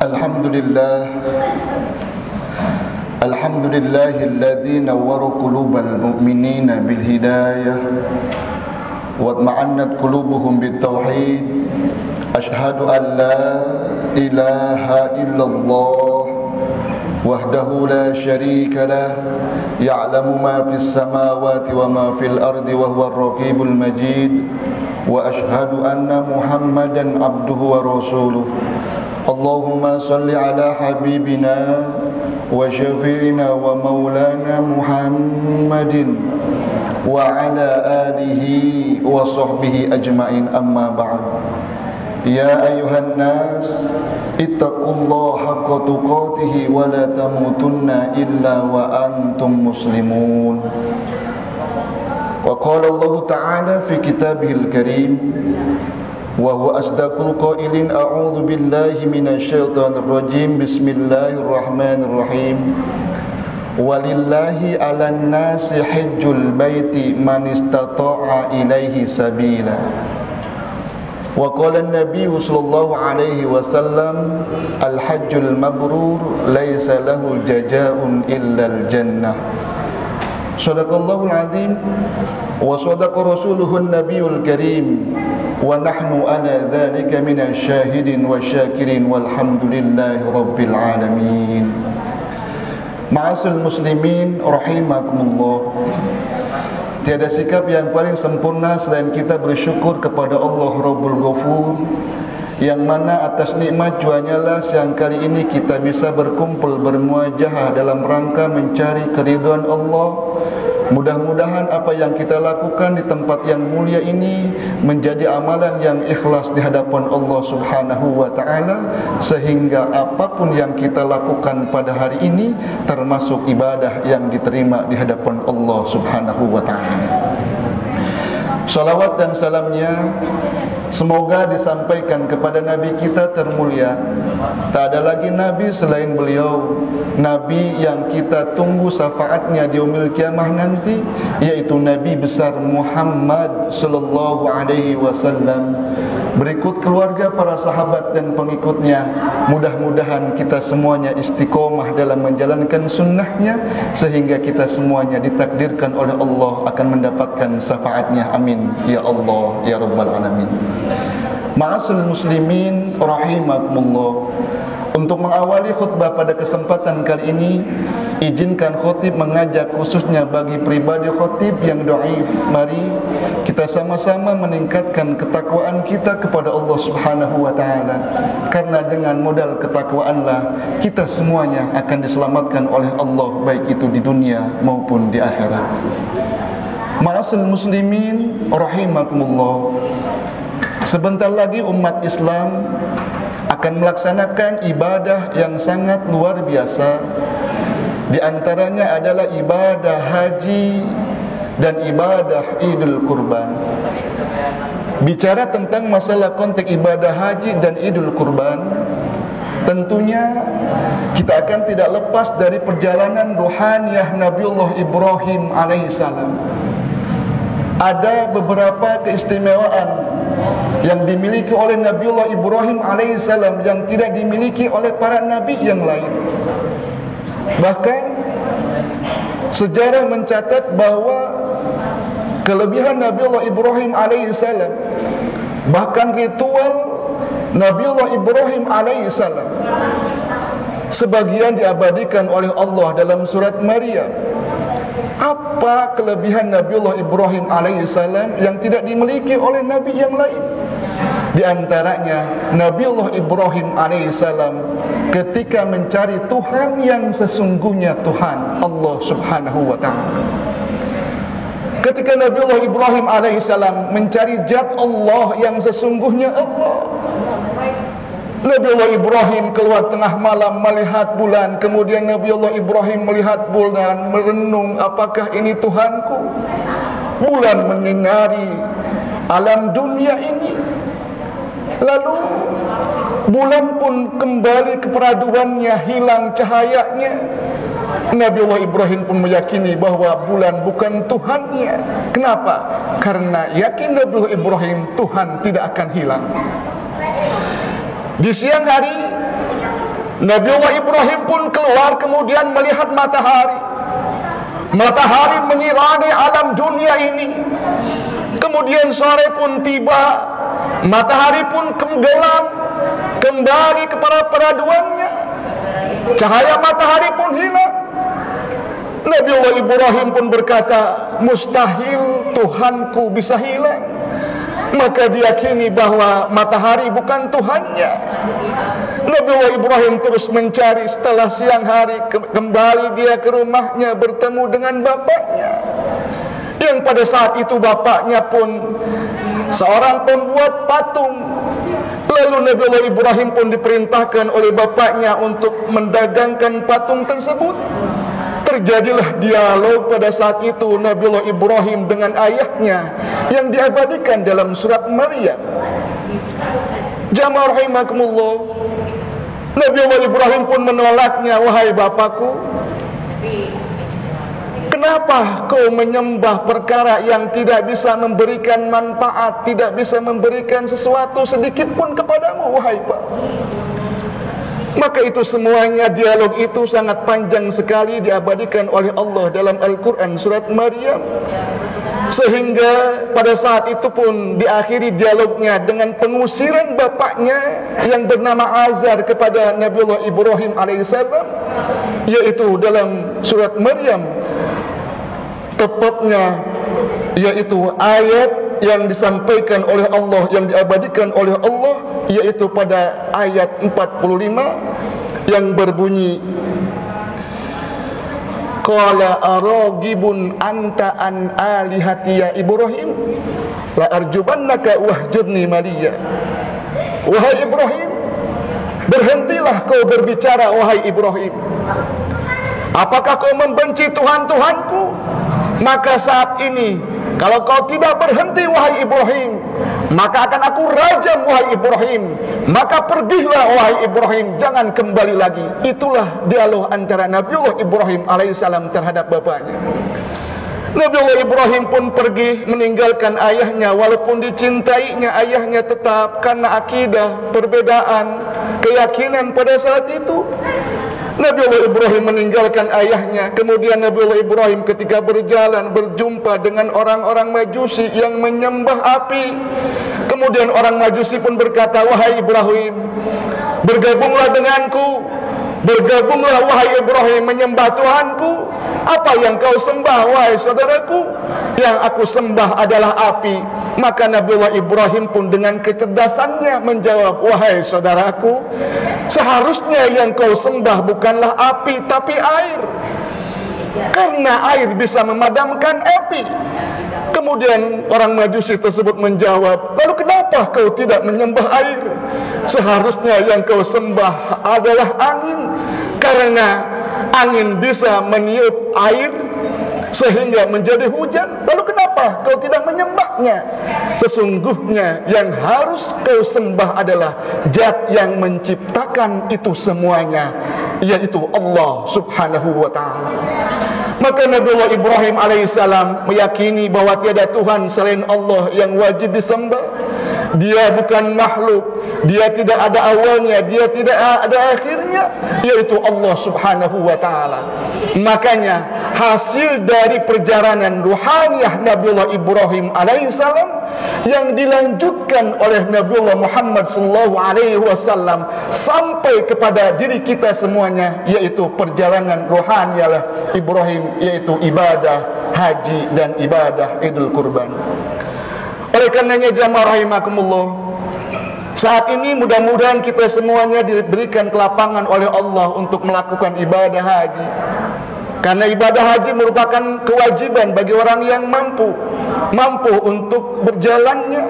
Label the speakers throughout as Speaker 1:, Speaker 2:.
Speaker 1: Alhamdulillah Alhamdulillahilladzi nawwara qulubal mu'minina bil hidayah wa atma'annat qulubuhum bit tauhid. Ashhadu an la ilaha illallah wahdahu la syarika lah ya'lamu ma fis samawati wa ma fil ardi wa huwar raqibul majid. Wa ashhadu anna Muhammadan abduhu wa rasuluh. Allahumma salli ala habibina wa syafi'ina wa maulana Muhammadin wa ala alihi wa sahbihi ajma'in, amma ba'd. Ya ayuhan nas, ittaqullaha haqqa tuqatih wa la tamutunna illa wa antum muslimun. Wa qala Allah ta'ala fi kitabihil karim wa huwa asdaqul qailin, a'udzu billahi minasy syaithanir rajim. Bismillahirrahmanirrahim. Walillahi 'alan nasi hajjul baiti man istata'a ilaihi sabila. Wa qala an-nabiy sallallahu alaihi wasallam, al-hajjul mabrur laisa lahu jazaa'un illa al-jannah. Shadaqallahul azim wa sadaqa rasuluhun nabiyul karim. Wa nahnu ala dhalika minasy syahidin wa syakirin walhamdulillahi rabbil alamin. Ma'asyiral muslimin rahimakumullah. Tiada sikap yang paling sempurna selain kita bersyukur kepada Allah Rabbul Ghafur, yang mana atas nikmat juanya yang kali ini kita bisa berkumpul bermuajahah dalam rangka mencari keridhaan Allah. Mudah-mudahan apa yang kita lakukan di tempat yang mulia ini menjadi amalan yang ikhlas di hadapan Allah Subhanahu wa ta'ala, sehingga apapun yang kita lakukan pada hari ini termasuk ibadah yang diterima di hadapan Allah Subhanahu wa ta'ala. Salawat dan salamnya semoga disampaikan kepada Nabi kita termulia. Tak ada lagi Nabi selain beliau, Nabi yang kita tunggu syafaatnya di yaumil kiamah nanti, yaitu Nabi besar Muhammad sallallahu alaihi wasallam. Berikut keluarga, para sahabat dan pengikutnya. Mudah-mudahan kita semuanya istiqomah dalam menjalankan sunnahnya, sehingga kita semuanya ditakdirkan oleh Allah akan mendapatkan syafaatnya. Amin ya Allah ya Rabbal alamin. Ma'asyiral muslimin rahimakumullah. Untuk mengawali khutbah pada kesempatan kali ini, izinkan khotib mengajak khususnya bagi pribadi khotib yang dhaif, mari kita sama-sama meningkatkan ketakwaan kita kepada Allah Subhanahu wa ta'ala. Karena dengan modal ketakwaanlah kita semuanya akan diselamatkan oleh Allah, baik itu di dunia maupun di akhirat. Ma'asyiral muslimin rahimakumullah. Sebentar lagi umat Islam akan melaksanakan ibadah yang sangat luar biasa. Di antaranya adalah ibadah haji dan ibadah Idul Kurban. Bicara tentang masalah konteks ibadah haji dan Idul Kurban, tentunya kita akan tidak lepas dari perjalanan ruhaniyah Nabiullah Ibrahim alaihissalam. Ada beberapa keistimewaan yang dimiliki oleh Nabiullah Ibrahim alaihissalam yang tidak dimiliki oleh para nabi yang lain. Bahkan sejarah mencatat bahwa kelebihan Nabiullah Ibrahim alaihissalam, bahkan ritual Nabiullah Ibrahim alaihissalam, sebagian diabadikan oleh Allah dalam surat Maryam. Apa kelebihan Nabiullah Ibrahim alaihissalam yang tidak dimiliki oleh nabi yang lain? Di antaranya Nabiullah Ibrahim alaihissalam ketika mencari Tuhan yang sesungguhnya, Tuhan Allah Subhanahu wa ta'ala. Ketika Nabiullah Ibrahim alaihissalam mencari zat Allah yang sesungguhnya Allah, Nabiullah Ibrahim keluar tengah malam melihat bulan. Kemudian Nabiullah Ibrahim melihat bulan, merenung, apakah ini Tuhanku? Bulan menyinari alam dunia ini. Lalu bulan pun kembali ke peraduannya, hilang cahayanya. Nabiullah Ibrahim pun meyakini bahwa bulan bukan Tuhannya. Kenapa? Karena yakin Nabiullah Ibrahim, Tuhan tidak akan hilang. Di siang hari Nabiullah Ibrahim pun keluar kemudian melihat matahari. Matahari menyirani alam dunia ini. Kemudian sore pun tiba, matahari pun tenggelam kembali kepada peraduannya. Cahaya matahari pun hilang. Nabiullah Ibrahim pun berkata, mustahil Tuhanku bisa hilang. Maka diyakini bahwa matahari bukan Tuhannya. Nabiullah Ibrahim terus mencari. Setelah siang hari kembali dia ke rumahnya, bertemu dengan bapaknya, yang pada saat itu bapaknya pun seorang pembuat patung. Lalu Nabiullah Ibrahim pun diperintahkan oleh bapaknya untuk mendagangkan patung tersebut. Terjadilah dialog pada saat itu Nabiullah Ibrahim dengan ayahnya yang diabadikan dalam surat Maryam. Jamaah rahimakumullah, Nabiullah Ibrahim pun menolaknya. Wahai bapakku, kenapa kau menyembah perkara yang tidak bisa memberikan manfaat, tidak bisa memberikan sesuatu sedikit pun kepadamu, wahai Pak? Maka itu semuanya, dialog itu sangat panjang sekali diabadikan oleh Allah dalam Al-Quran surat Maryam. Sehingga pada saat itu pun diakhiri dialognya dengan pengusiran bapaknya yang bernama Azar kepada Nabiullah Ibrahim alaihissalam, yaitu dalam surat Maryam. Tepatnya yaitu ayat yang disampaikan oleh Allah, yang diabadikan oleh Allah, yaitu pada ayat 45 yang berbunyi, qala aragibun anta an alihati ya Ibrahim la arjubannaka wahjurni maliya. Wahai Ibrahim, berhentilah kau berbicara, wahai Ibrahim. Apakah kau membenci Tuhan-Tuhanku? Maka saat ini, kalau kau tidak berhenti, wahai Ibrahim, maka akan aku rajam, wahai Ibrahim. Maka pergilah, wahai Ibrahim, jangan kembali lagi. Itulah dialog antara Nabiullah Ibrahim alaihissalam terhadap bapaknya. Nabiullah Ibrahim pun pergi meninggalkan ayahnya. Walaupun dicintainya ayahnya, tetap karena akidah, perbedaan keyakinan pada saat itu, Nabiullah Ibrahim meninggalkan ayahnya. Kemudian Nabiullah Ibrahim ketika berjalan berjumpa dengan orang-orang Majusi yang menyembah api. Kemudian orang Majusi pun berkata, wahai Ibrahim, bergabunglah denganku. Bergabunglah wahai Ibrahim menyembah Tuhanku. Apa yang kau sembah, wahai saudaraku? Yang aku sembah adalah api. Maka Nabiullah Ibrahim pun dengan kecerdasannya menjawab, wahai saudaraku, seharusnya yang kau sembah bukanlah api tapi air, karena air bisa memadamkan api. Kemudian orang Majusi tersebut menjawab, lalu kenapa kau tidak menyembah air? Seharusnya yang kau sembah adalah angin, karena angin bisa meniup air sehingga menjadi hujan. Lalu kenapa kau tidak menyembahnya? Sesungguhnya yang harus kau sembah adalah Zat yang menciptakan itu semuanya, yaitu Allah subhanahu wa ta'ala. Maka Nabiullah Ibrahim alaihissalam meyakini bahwa tiada Tuhan selain Allah yang wajib disembah. Dia bukan makhluk, dia tidak ada awalnya, dia tidak ada akhirnya, yaitu Allah subhanahu wa ta'ala. Makanya hasil dari perjalanan ruhaniyah Nabiullah Ibrahim alaihissalam yang dilanjutkan oleh Nabiullah Muhammad sallallahu alaihi wasallam sampai kepada diri kita semuanya, yaitu perjalanan ruhaniyah Ibrahim, yaitu ibadah haji dan ibadah Idul Kurban. Oleh karenanya jamaah rahimakumullah, saat ini mudah-mudahan kita semuanya diberikan kelapangan oleh Allah untuk melakukan ibadah haji. Karena ibadah haji merupakan kewajiban bagi orang yang mampu untuk berjalannya,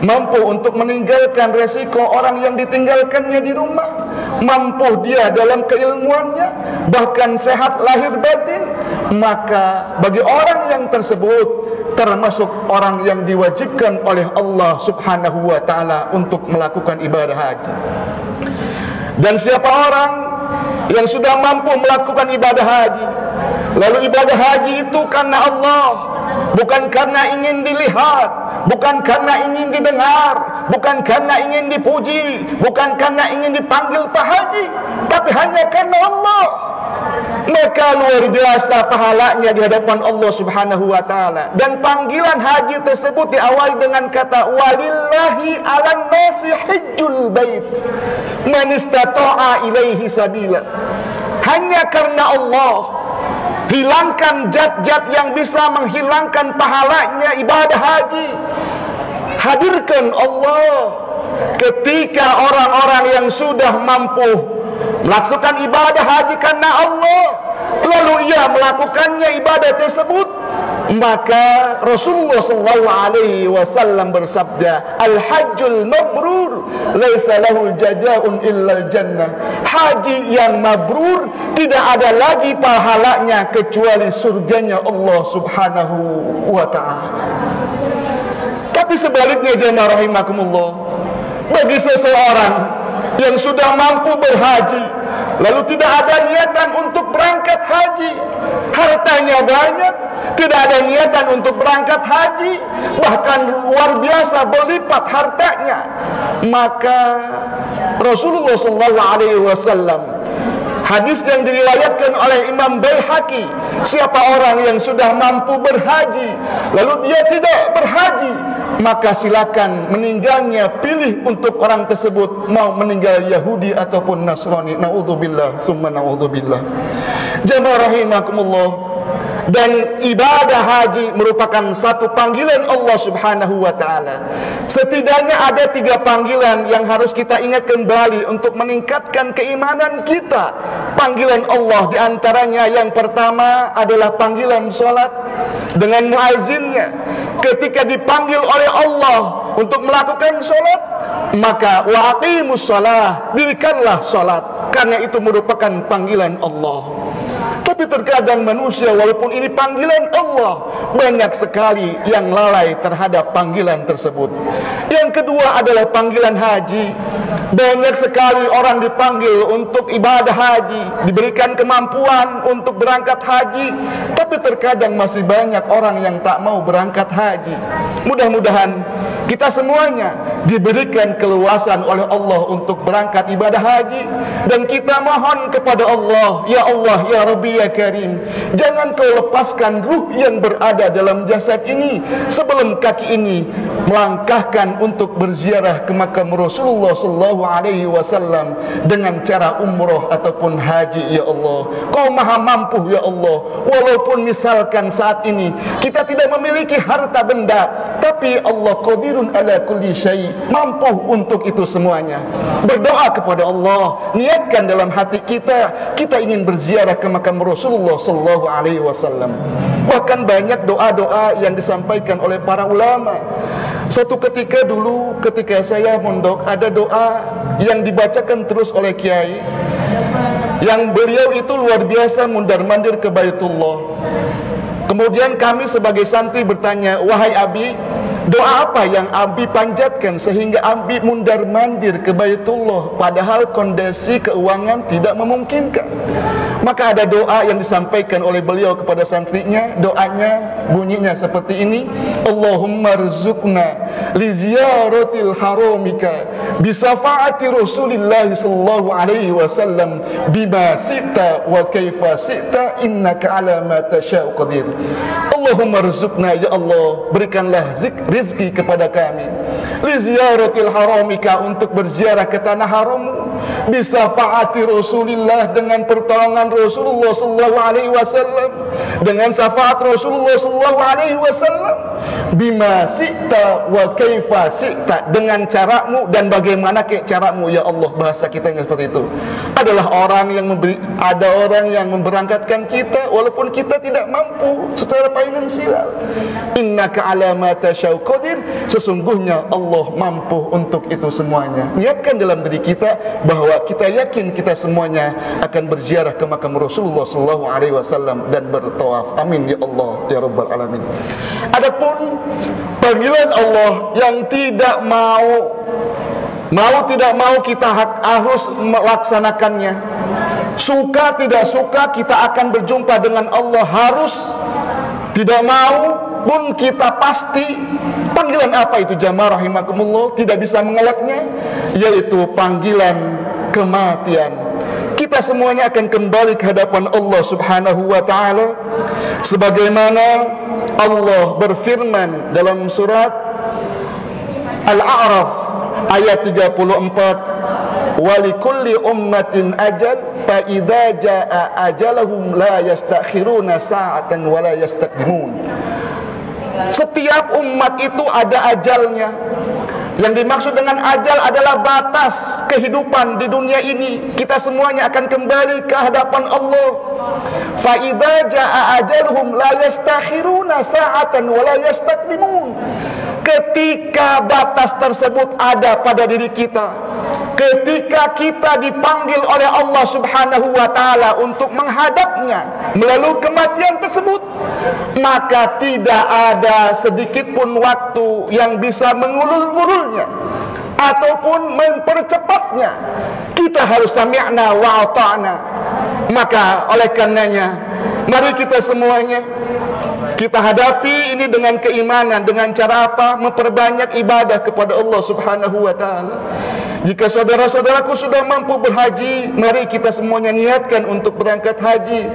Speaker 1: mampu untuk meninggalkan resiko orang yang ditinggalkannya di rumah, mampu dia dalam keilmuannya, bahkan sehat lahir batin. Maka bagi orang yang tersebut termasuk orang yang diwajibkan oleh Allah subhanahu wa ta'ala untuk melakukan ibadah haji. Dan siapa orang yang sudah mampu melakukan ibadah haji, lalu ibadah haji itu karena Allah,
Speaker 2: bukan karena ingin dilihat, bukan karena ingin didengar, bukan karena ingin dipuji, bukan karena ingin dipanggil Pak Haji, tapi hanya karena Allah. Maka luar biasa pahalanya di hadapan Allah Subhanahu wa taala. Dan panggilan haji tersebut diawali dengan kata walillahi 'alan nasi hajjul bait man istata'a ilaihi sabila. Hanya karena Allah, hilangkan zat-zat yang bisa menghilangkan pahalanya ibadah haji. Hadirkan Allah ketika orang-orang yang sudah mampu melaksanakan ibadah haji karena Allah, lalu ia melakukannya ibadah tersebut, maka Rasulullah SAW bersabda, al-hajjul mabrur laisa lahu jazaa'un illa al-jannah. Haji yang mabrur tidak ada lagi pahalanya kecuali surganya Allah Subhanahu wa ta'ala. Tapi sebaliknya jemaah rahimakumullah, bagi seseorang yang sudah mampu berhaji lalu tidak ada niatan untuk berangkat haji, hartanya banyak, tidak ada niatan untuk berangkat haji, bahkan luar biasa berlipat hartanya, maka Rasulullah SAW, hadis yang diriwayatkan oleh Imam Baihaqi, siapa orang yang sudah mampu berhaji lalu dia tidak berhaji, maka silakan meninggalnya, pilih untuk orang tersebut mau meninggal Yahudi ataupun Nasrani. Naudzubillah summa naudzubillah. Jamaah rahimakumullah. Dan ibadah haji merupakan satu panggilan Allah Subhanahu wa ta'ala. Setidaknya ada 3 panggilan yang harus kita ingat kembali untuk meningkatkan keimanan kita. Panggilan Allah diantaranya yang pertama adalah panggilan sholat dengan muazzinnya. Ketika dipanggil oleh Allah untuk melakukan sholat, maka wa aqimus shalah, dirikanlah sholat, karena itu merupakan panggilan Allah. Tapi terkadang manusia, walaupun ini panggilan Allah, banyak sekali yang lalai terhadap panggilan tersebut. Yang kedua adalah panggilan haji. Banyak sekali orang dipanggil untuk ibadah haji, diberikan kemampuan untuk berangkat haji, tapi terkadang masih banyak orang yang tak mau berangkat haji. Mudah-mudahan kita semuanya diberikan keluasan oleh Allah untuk berangkat ibadah haji, dan kita mohon kepada Allah, ya Allah, ya Rabbi, ya Karim, jangan kau lepaskan ruh yang berada dalam jasad ini sebelum kaki ini melangkahkan untuk berziarah ke makam Rasulullah SAW dengan cara umroh ataupun haji. Ya Allah, kau maha mampu ya Allah. Walaupun misalkan saat ini kita tidak memiliki harta benda, tapi Allah qadirun ala kulli syai', mampu untuk itu semuanya. Berdoa kepada Allah, niatkan dalam hati kita, kita ingin berziarah ke makam Rasulullah SAW. Bahkan banyak doa-doa yang disampaikan oleh para ulama. Satu ketika dulu, ketika saya mondok, ada doa yang dibacakan terus oleh kiai, yang beliau itu luar biasa mundar-mandir ke Baitullah. Kemudian kami sebagai santri bertanya, wahai Abi, doa apa yang Abi panjatkan sehingga Abi mundar-mandir ke Baitullah padahal kondisi keuangan tidak memungkinkan? Maka ada doa yang disampaikan oleh beliau kepada santrinya. Doanya bunyinya seperti ini, Allahumma rzuqna li ziyaratil haramika bi syafaati Rasulillah sallallahu alaihi wasallam bima sita wa kaifa sita innaka ala ma tasya'u qadir. Allahumma rzuqna, ya Allah, berikanlah rizki kepada kami li ziyaratil haramika, untuk berziarah ke tanah harammu, bi syafaati Rasulillah, dengan pertolongan Rasulullah sallallahu alaihi wasallam, dengan syafaat Rasulullah sallallahu alaihi wasallam, bima sita wa kaifa sita, dengan caramu dan bagaimana caramu ya Allah. Bahasa kita seperti itu. Adalah orang yang ada orang yang memberangkatkan kita walaupun kita tidak mampu secara finansial. Innaka ala ma tasya'u qadir, sesungguhnya Allah mampu untuk itu semuanya. Niatkan dalam diri kita bahwa kita yakin kita semuanya akan berziarah ke makam Rasulullah sallallahu alaihi wasallam dan bertawaf. Amin ya Allah ya rabbal alamin. Adapun panggilan Allah yang tidak mau tidak mau kita harus melaksanakannya. Suka tidak suka kita akan berjumpa dengan Allah, harus tidak mau pun kita pasti panggilan apa itu jamaah rahimakumullah, tidak bisa mengelaknya, yaitu panggilan kematian. Kita semuanya akan kembali ke hadapan Allah Subhanahu wa taala sebagaimana Allah berfirman dalam surat Al-A'raf ayat 34, walikulli ummatin ajal fa idza jaa ajalahum la yastakhiruna sa'atan wa la yastaqdimun. Setiap umat itu ada ajalnya. Yang dimaksud dengan ajal adalah batas kehidupan di dunia ini. Kita semuanya akan kembali ke hadapan Allah. Fa idza jaa ajaluhum la yastakhiruna sa'atan wa la yastaqdimun. Ketika batas tersebut ada pada diri kita, ketika kita dipanggil oleh Allah Subhanahu wa taala untuk menghadapnya melalui kematian tersebut, maka tidak ada sedikit pun waktu yang bisa mengulur-ngulurnya ataupun mempercepatnya. Kita harus sami'na wa ata'na. Maka oleh karenanya, mari kita semuanya kita hadapi ini dengan keimanan. Dengan cara apa? Memperbanyak ibadah kepada Allah Subhanahu wa taala. Jika saudara-saudaraku sudah mampu berhaji, mari kita semuanya niatkan untuk berangkat haji.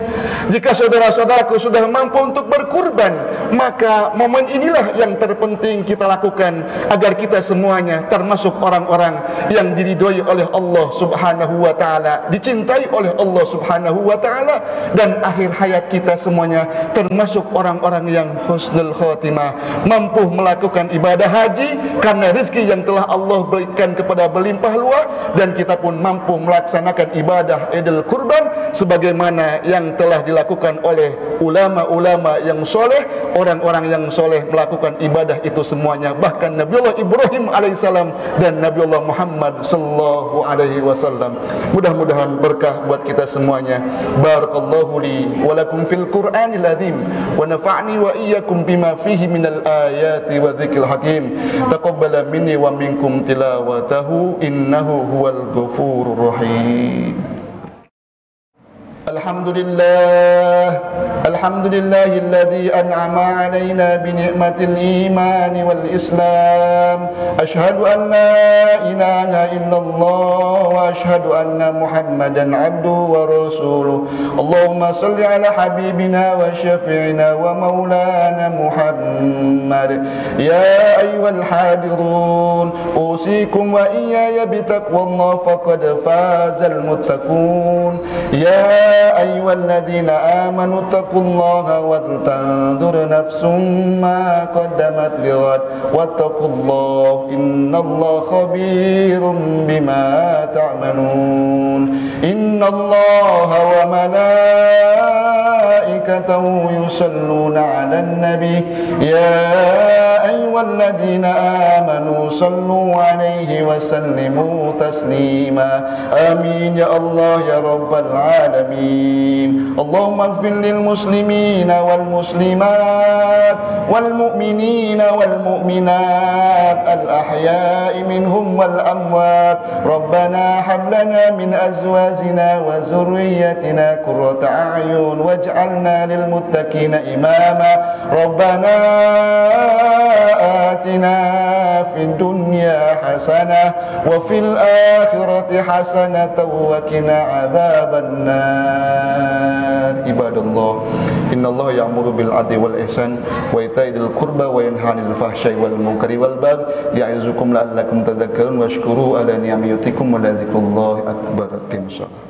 Speaker 2: Jika saudara-saudaraku sudah mampu untuk berkurban, maka momen inilah yang terpenting kita lakukan agar kita semuanya termasuk orang-orang yang diridhoi oleh Allah Subhanahu wa taala, dicintai oleh Allah Subhanahu wa taala, dan akhir hayat kita semuanya termasuk orang-orang yang husnul khotimah, mampu melakukan ibadah haji karena rezeki yang telah Allah berikan kepada berlimpah luas, dan kita pun mampu melaksanakan ibadah Idul Kurban sebagaimana yang telah dilakukan oleh ulama-ulama yang soleh, orang-orang yang soleh melakukan ibadah itu semuanya, bahkan Nabiullah Ibrahim alaihissalam dan Nabiullah Muhammad sallallahu alaihi wasallam. Mudah-mudahan berkah buat kita semuanya. Barakallahu li wa lakum fil Qur'anil azim wa nafa'ni wa iyyakum bima fihi minal ayati wa dzikril hakim. Taqabbala minni wa minkum tilawatahu innahu huwal ghafurur rahim. Alhamdulillahilladzi an'ama 'alaina bi ni'matil iman wal islam. Asyhadu an la ilaha illallah wa asyhadu anna Muhammadan 'abduhu wa rasuluh. Allahumma shalli 'ala habibina wa syafi'ina wa maulana Muhammad. Ya ayyuhal hadirun, usikum wa iyaya bi taqwallahi faqad fazal muttaqun. Ya ayyuhalladzina amanu taqullaha wal tanzur nafsum ma qaddamat lighad wattaqullaha innallaha khabirum bima ta'malun. Innallaha wa malaikatahu yusalluna 'alan nabi ya ayyuhalladzina amanu sallu 'alaihi wa sallimu taslima. Amin ya Allah ya rabbal alamin. Allahumma ighfir lil muslimina wal muslimat wal mu'minina wal mu'minat al ahya'i minhum wal amwat. Rabbana hab lana min azwajina wa zurriyyatina qurrata a'yun waj'alna lil muttaqina imama. Rabbana atina fid dunya hasanah wa fil akhirati hasanatan wa qina adzaban nar. Ibadallah, innallaha ya'muru bil 'adli wal ihsan wa ita'i dzil qurba wa yanha 'anil fahsya'i wal munkari wal baghi ya'izukum la'allakum tadhakkarun washkuru ala ni'matikum wa la dzikrullahi akbar. Aqim shalah.